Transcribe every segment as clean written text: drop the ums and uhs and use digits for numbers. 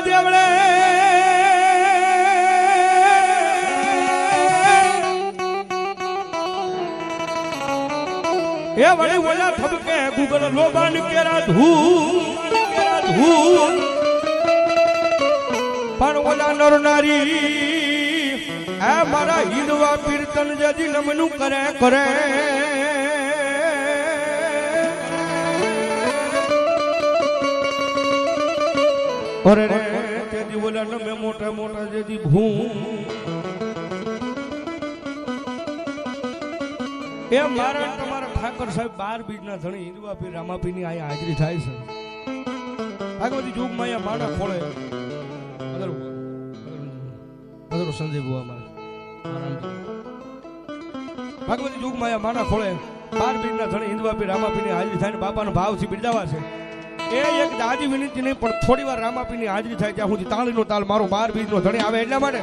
દેવળે એ વળી ઓલા થબકે ગુગલ લોબાન કેરા ધૂ પણ ઓલા નર નારી આ મારા હિંદવા પીર્તન જજી નમનું કરે કરે અરે રે તેથી ઓલા નમે મોટા મોટા જેથી ભૂ એ મારા તમારા ઠાકર સાહેબ 12 બીજના ધણી હિંદવા પીર રામાપીની અહીંયા હાજરી થાય છે ભાગવતી યુગમાં અહીંયા માણા ખોળે અદરો સંજય બુઆ મારા ભાગવતી યુગમાં અહીંયા માણા ખોળે 12 બીજના ધણી હિંદવા પીર રામાપીની હાજરી થાય ને બાપાનો ભાવથી બિરદાવા છે એ એક દાદી વિનંતી નહીં પણ થોડી વાર રામાપીની હાજરી થાય ત્યાં સુધી તાળીનો તાલ મારો 12 બીજનો ધણી આવે એટલા માટે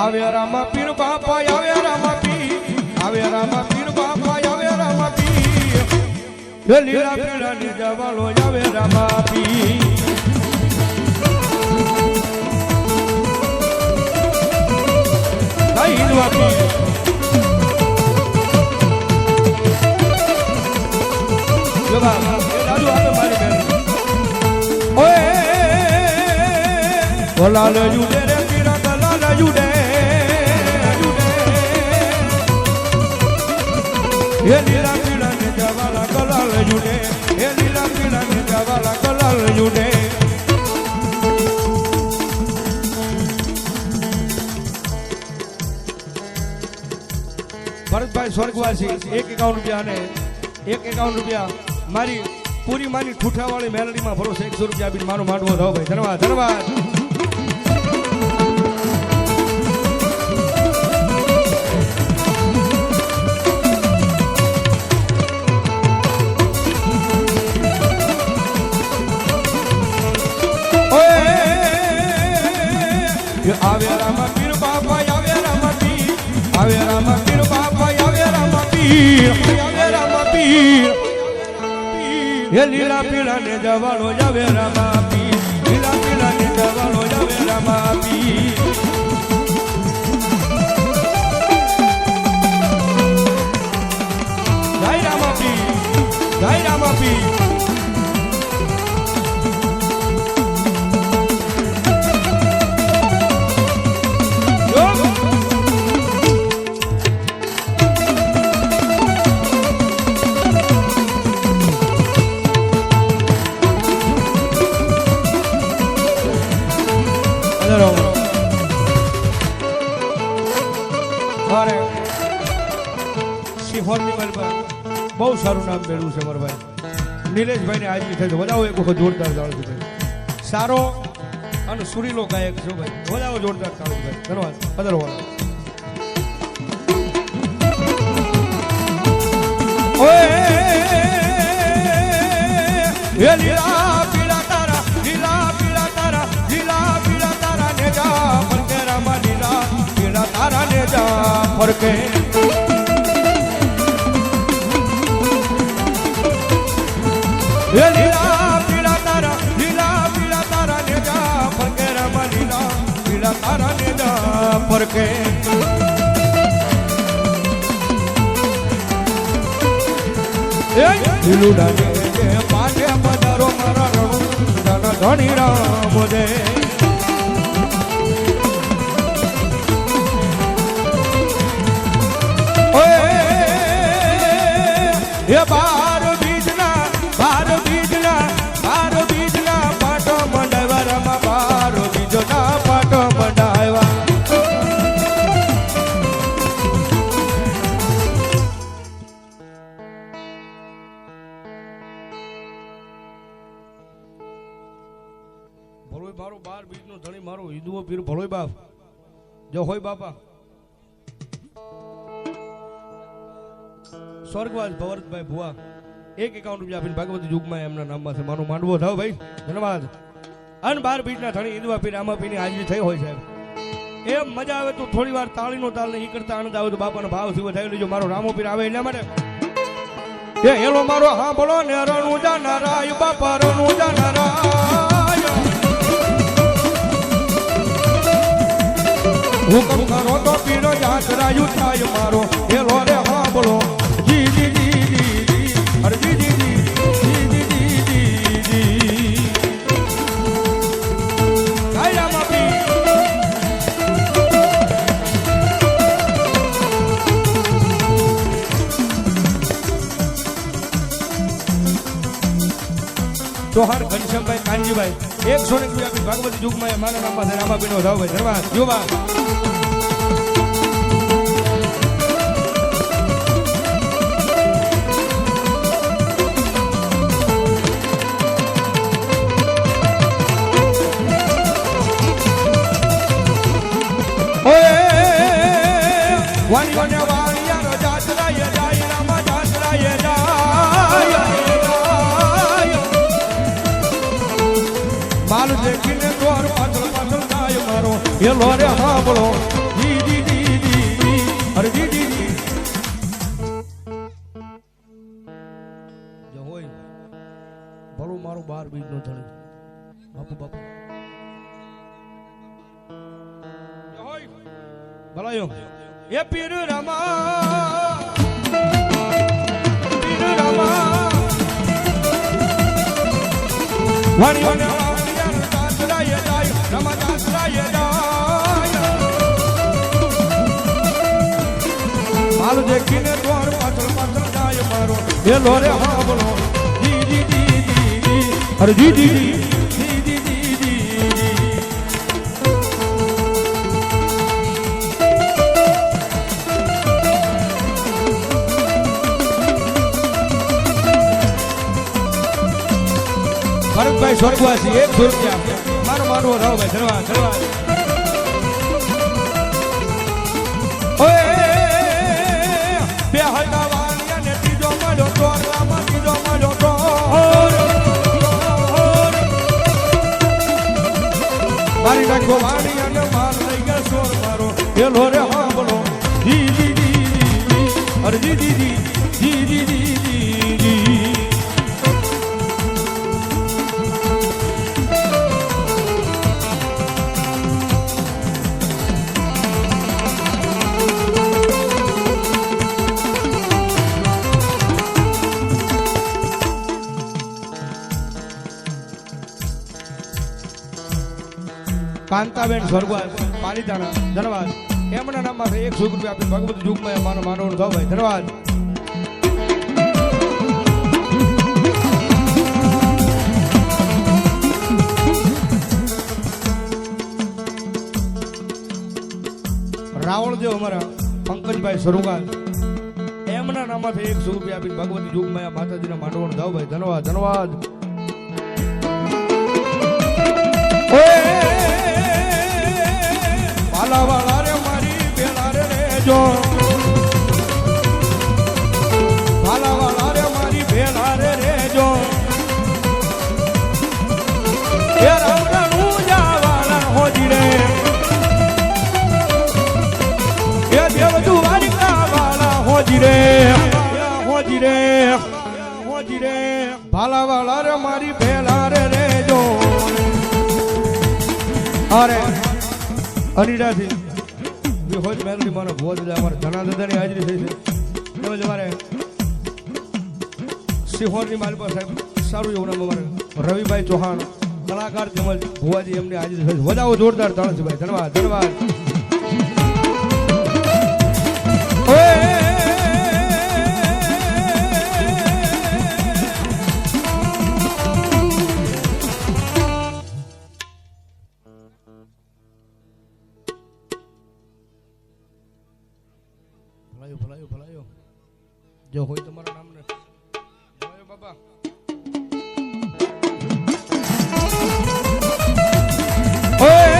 આવે રામાપીર બાપા આવે રામાપીર આવે રામાપીર બાપા આવે રામાપીર એ લીલા પીળા નિજાવાળો આવે રામાપીર કઈ હિંદવા પીર જવાબ દાદુ આવે મારી બેન ઓએ ગલાલ જુડે રે પીરા ગલાલ જુડે એ લીલા પીળા ને જવાલા ગલાલ જુડે એ લીલા પીળા ને જવાલા ગલાલ જુડે ભરતભાઈ સ્વર્ગવાસી 51 રૂપિયા અને 51 રૂપિયા મારી પૂરી માની ઠૂઠાવાળી મેલડીમાં ભરોસે 100 રૂપિયા આપીને મારો માંડવો થાવ ભાઈ ધન્યવાદ ધન્યવાદ આવે રામાપીર બાપા આવે રામાપીર આવે રામાપીર બાપા આવે રામાપીર આવે રામાપીર એ લીલા પીળા ને જવાળો આવે રામાપીર લીલા પીળા ને જવાળો આવે રામાપીર જય રામાપીર જય રામાપીર બહુ સારું નામ મેળવ્યું છે મારા ભાઈ નિલેશભાઈ ને હાજરી થઈ વધાવો એક વખત જોરદાર તાળીઓ ભાઈ સારો અને સુરીલો ગાયક છે ભાઈ વધાવો જોરદાર તાળીઓ ભાઈ ધન્યવાદ પધારવાળા ઓએ એ લીલા પીળા તારા લીલા પીળા તારા લીલા પીળા તારા ને જા ફરકે રામા લીલા પીળા તારા ને જા ફરકે એ લીલા પીળા તારા ને જા ફરકે રામા લીલા પીળા તારા ને જા ફરકે એ લીલું ડાલે જે પાટે પધારો મારા રણુ ધન ધણી રામ દે ઓએ એ બાર બીજના પાટો મંડાવ્યા રામા બાર બીજના પાટો મંડાવ્યા ભલોય મારો 12 બીજનો ધણી મારો હિંદુઓ પીર ભલોય બાપ જો હોય બાપા સ્વર્ગવાસ ભવરતભાઈ ભુવા 51 રૂપિયા આપીને ભાગવતી યુગમાં એમના નામમાં છે મારો માંડવો થાવ ભાઈ ધન્યવાદ અન 12 બીજના ધણી હિંદવા પીર રામાપીરની હાજરી થઈ હોય સાહેબ એમ મજા આવે તો થોડી વાર તાળીનો તાલ નહીં કરતા આનંદ આવે તો બાપાનો ભાવથી વધાવી લેજો મારો રામો પીર આવે એટલા માટે એ હેલો મારો હા બોલો ને રણુ જાનારાય બાપા રણુ જાનારાય હુકમ કરો તો પીરો જાતરાયું થાય મારો એલો રે હા બોલો જી જી જી જી જી અરે જી જી જી જી જી જી જી કાયા માપી चौहान घनश्याम भाई कांजी भाई 100 रुपया भागवत युग में मारा नाम से रामा पीनो धाव भाई धन्यवाद युवा वाणी वाणी वाणी जातरा ये जाय रामा जातरा ये जाय माल देखीने द्वार पाछल पाछल गाय मारो ये लोरे हाँ बोलो जी जी जी जी जी अरे जी जी जी जो होय भलो मारो 12 बीज नो धणी बापू बापू जो होय भलायो ये पीर रामा वाणी वाणी माल देखीने द्वार पाछल पाछल जाय मारो ये लोरे हाँ बोलो जी जी जी जी जी अरे जी जी जी जी जी जी जी भरत भाई स्वर्गवासी 100 रुपया मारो मारो राव भाई धन्यवाद धन्यवाद बेहदा वालिया ने तीजो मालो तो रामा तीजो मालो तो मारी डाको वालिया ने मार लई गया सोर मारो ये लोरे हाँ बोलो जी जी जी जी अरे जी जी जी जी जी जी जी कांताबेन स्वर्गवास पालिताना धन्यवाद एमना नाम में 100 रुपया आपने भगवत युग में मानो मानो दो भाई धन्यवाद रावल देव हमारा पंकज भाई स्वर्गवास एमना नाम में 100 रुपया आपने भगवत युग में माताजी ने मानो दो भाई धन्यवाद धन्यवाद वाला रे मारी बेला रे जो वाला रे मारी बेला रे जो ये रावणू जावाला होजी रे ये देव दुवारिका वाला होजी रे होजी रे होजी रे वाला रे मारी बेला रे जो अरे અનિડા થી વિહોજ મેલડી માનો ભોજ અમારા ધના દાદાની હાજરી થઈ છે તેમજ અમારે સિહોરની માલપા સાહેબ સારું એવું નામ અમારે રવિભાઈ ચૌહાણ કલાકાર તેમજ ભુવાજી એમની હાજરી થઈ છે વધાવો જોરદાર તાણ છે ભાઈ ધન્યવાદ ધન્યવાદ ભલાયો જો હોય તમારા નામ ને ભલાયો બાબા ઓય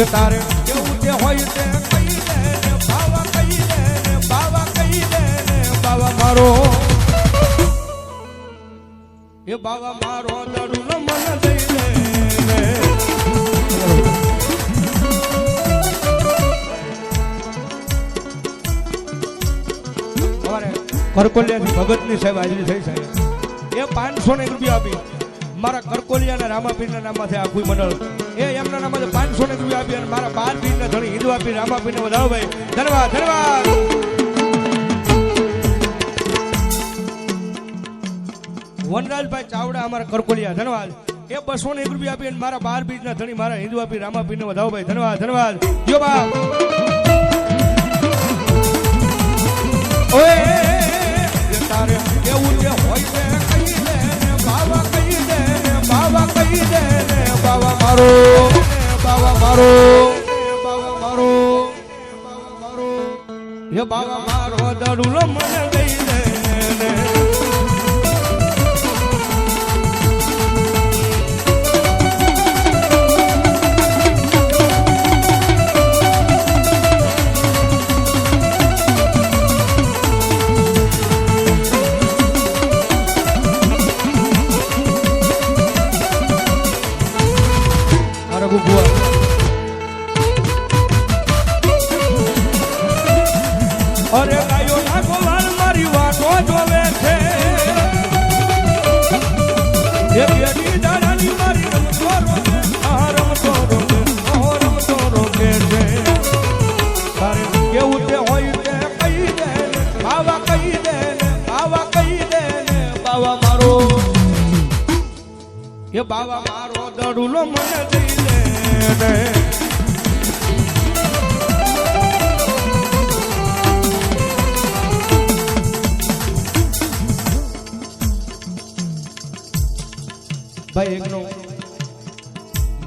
એ તારે કેવું તે હોય તે કઈ દે ને બાવા કઈ દે ને બાવા કઈ દે ને બાવા મારો એ બાવા મારો દડું મન દઈ દે કરકોલિયાથી ભગતની સાહેબ હાજરી થઈ સાહેબ એ 500 રૂપિયા આપી મારા કરકોલિયા અને રામાપીરના નામમાંથી આખું મંડળ એ એમના નામમાંથી 500 રૂપિયા આપી અને મારા 12 પીરના ધણી હિન્દુ આપી રામાપીરને વધાવો ભાઈ ધન્યવાદ ધન્યવાદ વનરાજભાઈ ચાવડા અમારા કરકોલિયા ધન્યવાદ એ 201 રૂપિયા આપી અને મારા 12 બીજના ધણી મારા હિન્દુ આપી રામાપીરને વધાવો ભાઈ ધન્યવાદ ધન્યવાદ જો બાપ ઓએ તારે એવું જે હોય છે કહી દે ને બાવા કહી દે ને બાવા કહી દે ને બાવા મારો બાવા મારો બાવા મારો બાવા મારો હે બાવા મારો દડુલો મને દઈ દે ને અરે ગાયો ના ગોવાળ મારી વાતો જોવે છે એ બેટી દાડાની મારી રમતો રોકે રમતો રોકે છે તારે કેવું તે હોય તે કહી દે ને બાવા કહી દે ને બાવા કહી દે ને બાવા મારો એ બાવા મારો દડુલો મને દઈ દે ને ભાઈ એકનો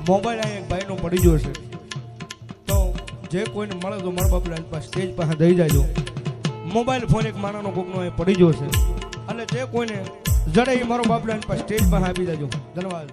મોબાઈલ આ એક ભાઈનો પડી ગયો છે તો જે કોઈને મળે તો મારા બાપલા પાસે સ્ટેજ પાસે દઈ જાજો મોબાઈલ ફોન એક માણાનો કોકનો એ પડી ગયો છે અને જે કોઈને જડે એ મારો બાપલા પાસે સ્ટેજ પાસે આપી જાજો ધન્યવાદ